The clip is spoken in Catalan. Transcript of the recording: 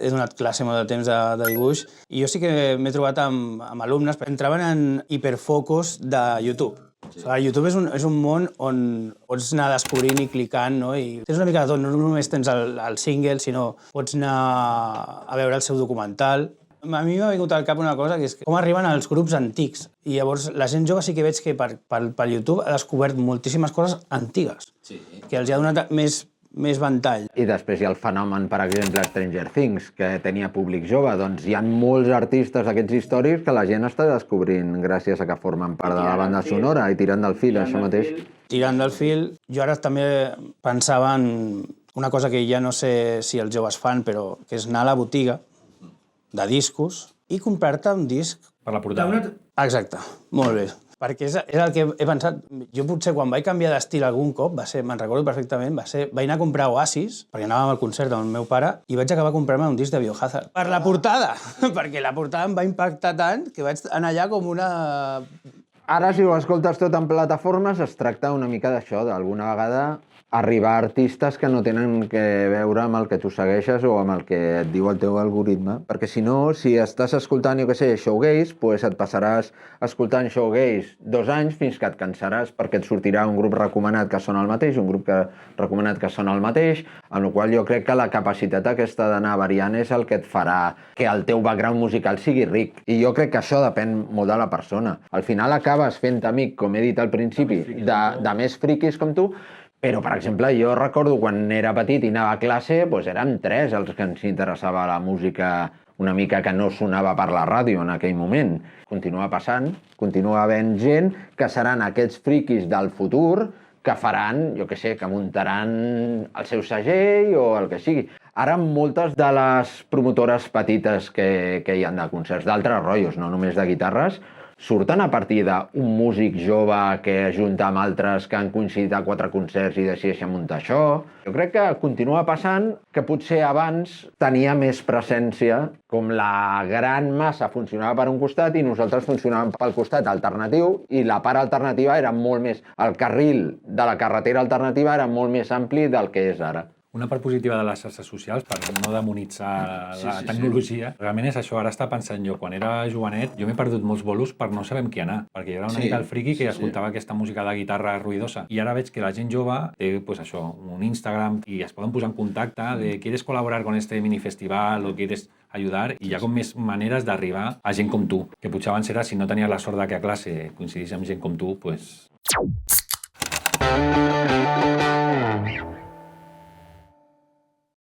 he donat classe molt de temps de dibuix i jo sí que m'he trobat amb alumnes que entraven en hiperfocus de YouTube. YouTube és un món on pots anar descobrint i clicant, no? I tens una mica de tot, no només tens el single, sinó pots anar a veure el seu documental. A mi m'ha vingut al cap una cosa, que és com arriben els grups antics. I llavors la gent jove sí que veig que per YouTube ha descobert moltíssimes coses antigues, que els ha donat més ventall. I després hi ha el fenomen, per exemple, Stranger Things, que tenia públic jove. Doncs hi ha molts artistes d'aquests històrics que la gent està descobrint gràcies a que formen part de la banda sonora i tirant del fil, això mateix. Tirant del fil. Jo ara també pensava en una cosa que ja no sé si els joves fan, però que és anar a la botiga de discos i comprar-te un disc. Per la portada. Exacte, molt bé. Perquè és el que he pensat. Jo potser quan vaig canviar d'estil algun cop, me'n recordo perfectament, vaig anar a comprar Oasis, perquè anàvem al concert amb el meu pare, i vaig acabar comprant-me un disc de Biohazard. Per la portada, perquè la portada em va impactar tant que vaig anar allà com una... Ara, si ho escoltes tot en plataformes, es tracta una mica d'això, d'alguna vegada arribar a artistes que no tenen que veure amb el que tu segueixes o amb el que et diu el teu algoritme. Perquè si no, si estàs escoltant, jo què sé, shoegaze, doncs et passaràs escoltant shoegaze 2 anys fins que et cansaràs perquè et sortirà un grup recomanat que sona el mateix, un grup recomanat que sona el mateix, amb la qual jo crec que la capacitat aquesta d'anar variant és el que et farà que el teu background musical sigui ric. I jo crec que això depèn molt de la persona. Al final acabes fent amic, com he dit al principi, de més friquis com tu. Però, per exemple, jo recordo quan era petit i anava a classe, doncs érem 3 els que ens interessava la música una mica que no sonava per la ràdio en aquell moment. Continua passant, continua havent gent que seran aquests friquis del futur que faran, jo què sé, que muntaran el seu segell o el que sigui. Ara, moltes de les promotores petites que hi ha de concerts d'altres rotllos, no només de guitarres, surten a partir d'un músic jove que ajunta amb altres que han coincidit a 4 concerts i decideixen muntar això. Jo crec que continua passant que potser abans tenia més presència, com la gran massa funcionava per un costat i nosaltres funcionàvem pel costat alternatiu i la part alternativa era molt més... El carril de la carretera alternativa era molt més ampli del que és ara. Una part positiva de les xarxes socials, per no demonitzar la tecnologia, realment és això. Ara està pensant jo, quan era jovenet, jo m'he perdut molts bolos per no saber amb qui anar, perquè jo era una mica el friqui que escoltava aquesta música de guitarra ruidosa. I ara veig que la gent jove té, pues això, un Instagram i es poden posar en contacte de ¿quieres colaborar con este minifestival o quieres ayudar? I hi ha com més maneres d'arribar a gent com tu, que potser abans era, si no tenies la sort de que a classe coincidís amb gent com tu, pues...